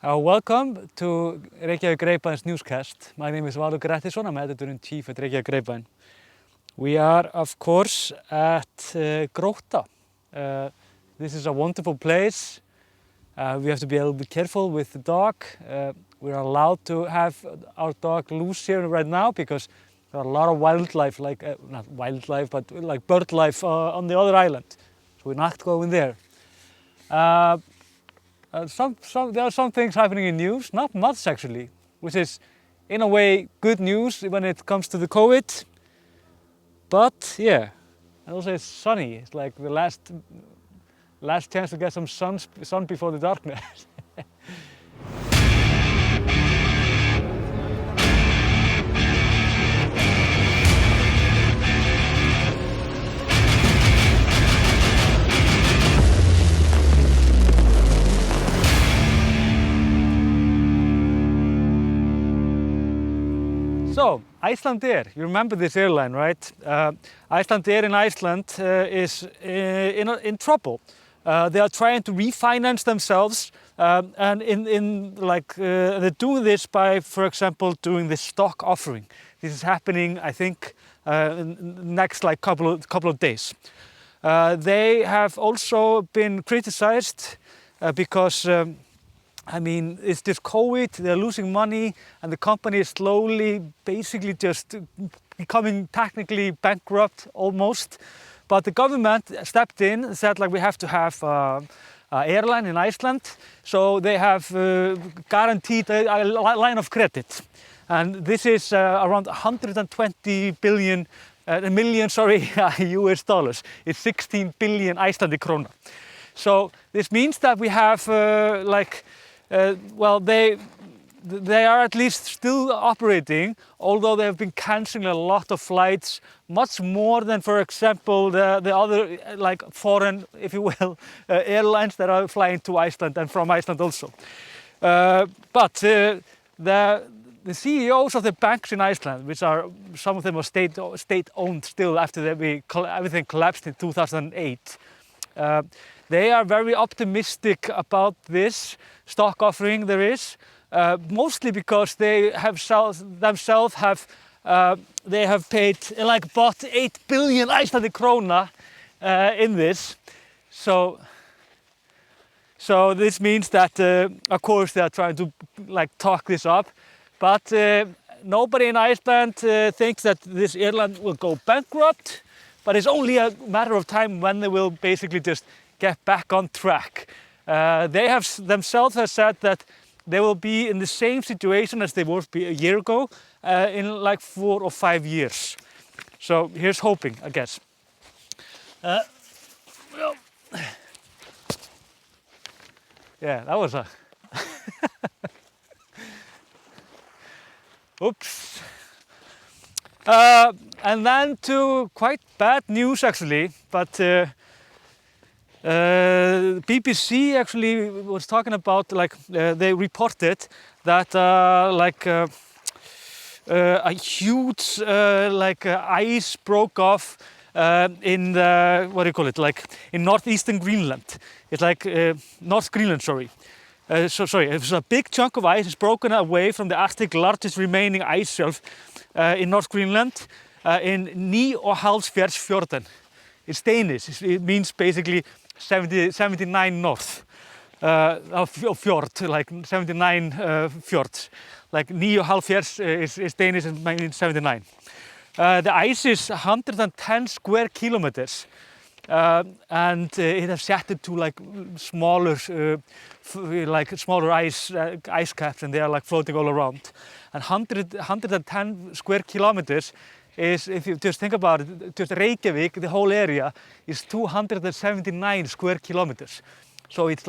Welcome to Reykjavík Grapevines Newscast. My name is Valur Grettisson. I'm Editor-in-Chief at Reykjavík Grapevine. We are, of course, at Grótta. This is a wonderful place. We have to be a little bit careful with the dog. We're allowed to have our dog loose here right now because there are a lot of wildlife, not wildlife, but like bird life on the other island. So we're not going there. There are some things happening in news, not much actually, which is in a way good news when it comes to the COVID. But yeah, and also it's sunny. It's like the last chance to get some sun before the darkness. So, Icelandair, you remember this airline, right? Icelandair in Iceland is in trouble. They are trying to refinance themselves, and they're doing this by, for example, doing this stock offering. This is happening, I think, in the next couple of days. They have also been criticized because. It's just COVID, they're losing money, and the company is slowly, basically just becoming technically bankrupt almost. But the government stepped in and said, we have to have an airline in Iceland, so they have guaranteed a line of credit. And this is around 120 million US dollars. It's 16 billion Icelandic krona. So this means that we have they are at least still operating, although they have been cancelling a lot of flights, much more than, for example, the other foreign, if you will, airlines that are flying to Iceland and from Iceland also. But the CEOs of the banks in Iceland, which are some of them are state-owned still after everything collapsed in 2008. They are very optimistic about this stock offering there is, mostly because they have paid bought 8 billion Icelandic krona in this. So this means that of course they are trying to talk this up, but nobody in Iceland thinks that this airline will go bankrupt, but it's only a matter of time when they will basically just get back on track. They have themselves said that they will be in the same situation as they were a year ago in 4 or 5 years. So here's hoping, I guess. Yeah, that was a... Oops. And then to quite bad news actually, but BBC actually was talking about they reported that a huge ice broke off in the in northeastern Greenland. It's North Greenland, sorry. It was a big chunk of ice is broken away from the Arctic largest remaining ice shelf in North Greenland in Nýja-Hálsfjallsfjörðin. It's Danish. It means basically 79 north of fjord, 79 fjords. Nýja-Hálsfjall is Danish and means 79. The ice is 110 square kilometers, and it has shattered to smaller ice caps, and they are floating all around. And 110 square kilometers is, if you just think about it, just Reykjavík, the whole area is 279 square kilometers. So it's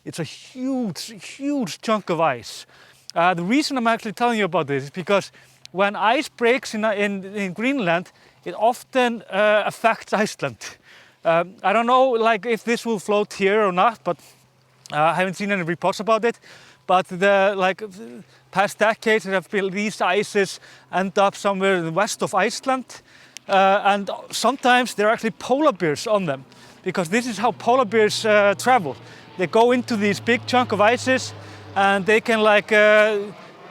it's a huge chunk of ice. The reason I'm actually telling you about this is because when ice breaks in Greenland, it often affects Iceland. I don't know if this will float here or not, but I haven't seen any reports about it. But the past decades, these ices end up somewhere in the west of Iceland, and sometimes there are actually polar bears on them, because this is how polar bears travel. They go into these big chunk of ices, and they can like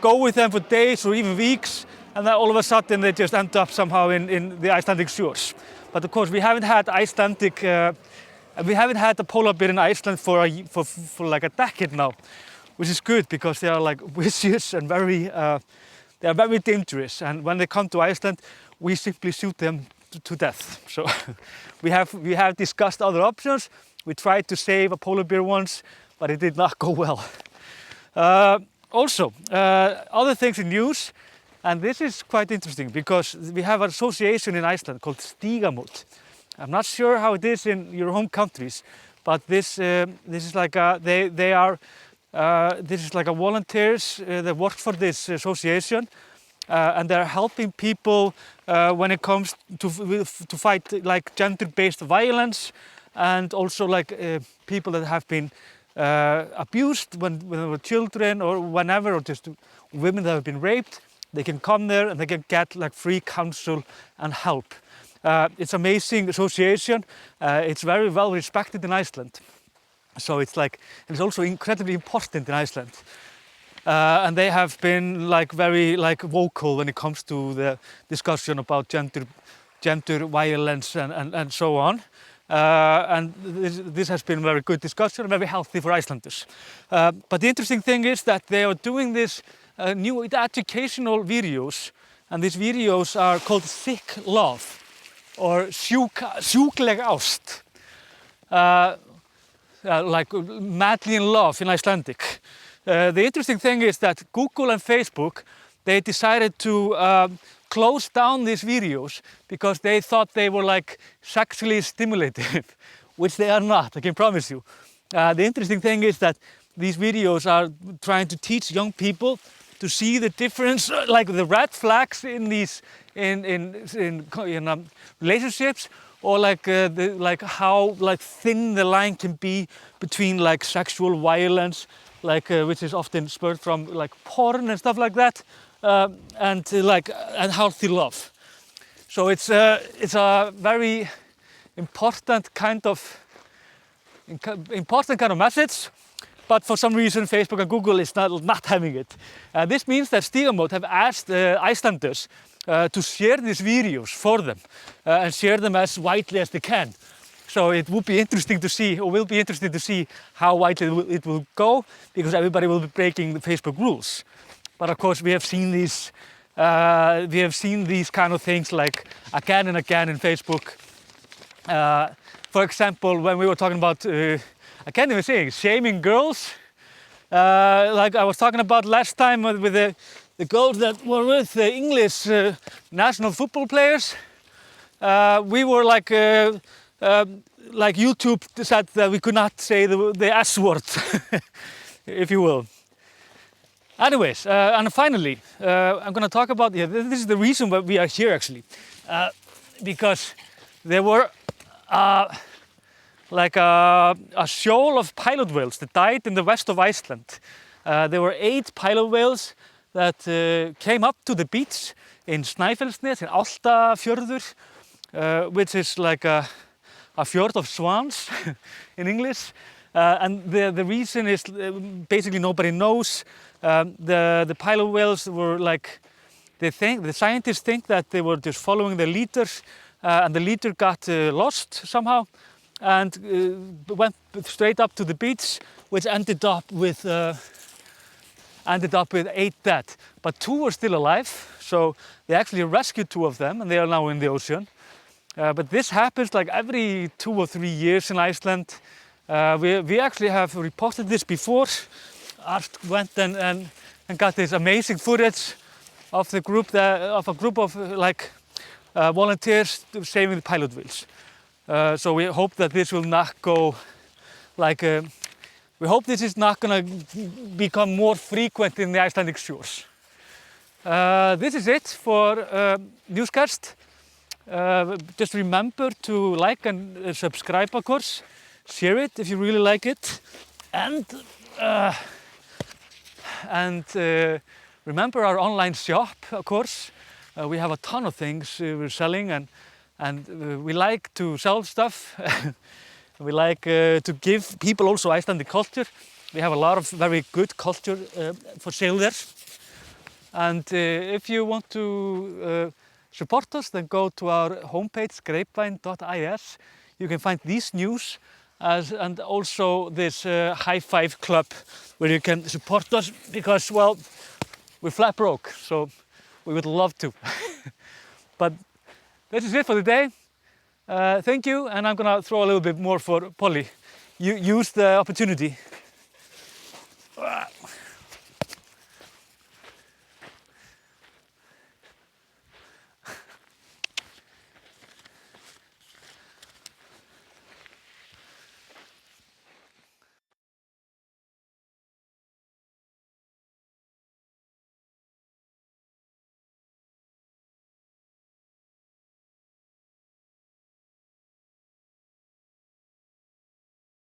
go with them for days or even weeks, and then all of a sudden they just end up somehow in the Icelandic shores. But of course we haven't had a polar bear in Iceland for like a decade now, which is good because they are like vicious and they are very dangerous. And when they come to Iceland, we simply shoot them to death. So we have discussed other options. We tried to save a polar bear once, but it did not go well. Also, other things in news, and this is quite interesting because we have an association in Iceland called Stigamot. I'm not sure how it is in your home countries, but this is like this is like a volunteers that work for this association, and they're helping people when it comes to fight like gender-based violence, and also like people that have been abused when they were children or whenever, or just women that have been raped. They can come there and they can get like free counsel and help. It's an amazing association. It's very well respected in Iceland. So it's like, and it's also incredibly important in Iceland. And they have been like very like vocal when it comes to the discussion about gender violence and so on. And this has been a very good discussion, very healthy for Icelanders. But the interesting thing is that they are doing this new educational videos, and these videos are called Sick Love or sjúkleg ást, like madly in love in Icelandic. The interesting thing is that Google and Facebook, they decided to close down these videos because they thought they were like sexually stimulative, which they are not, I can promise you. The interesting thing is that these videos are trying to teach young people to see the difference, like the red flags in these relationships, or like how like thin the line can be between like sexual violence, like which is often spurred from like porn and stuff like that, and healthy love. So it's a very important kind of message. But for some reason, Facebook and Google is not having it. This means that Stigamot have asked Icelanders to share these videos for them and share them as widely as they can. So it would be interesting to see, or will be interesting to see how widely it will go, because everybody will be breaking the Facebook rules. But of course, we have seen these kind of things like again and again in Facebook. For example, when we were talking about I can't even say shaming girls, like I was talking about last time with the girls that were with the English national football players. We were like YouTube said that we could not say the S word, if you will. Anyways, and finally, I'm going to talk about, this is the reason why we are here actually, because there were like a shoal of pilot whales that died in the west of Iceland. There were 8 pilot whales that came up to the beach in Snæfellsnes, in Álftafjörður, which is like a fjord of swans in English. And the reason is basically nobody knows. The pilot whales were like, the scientists think that they were just following the leaders, and the leader got lost somehow, and went straight up to the beach, which ended up with 8 dead. But 2 were still alive, so they actually rescued 2 of them, and they are now in the ocean. But this happens like every 2 or 3 years in Iceland. We actually have reported this before. Art went and got this amazing footage of a group of volunteers saving the pilot whales. So we hope that this will not go like, we hope this is not going to become more frequent in the Icelandic shores. This is it for Newscast. Just remember to like and subscribe, of course. Share it if you really like it. And remember our online shop, of course. We have a ton of things we're selling, and we like to sell stuff. We like to give people also Icelandic culture. We have a lot of very good culture for sale there. And if you want to support us, then go to our homepage, grapevine.is. You can find these news and also this High Five Club where you can support us because, well, we're flat broke, so we would love to. But this is it for the day. Thank you, and I'm gonna throw a little bit more for Polly. You use the opportunity.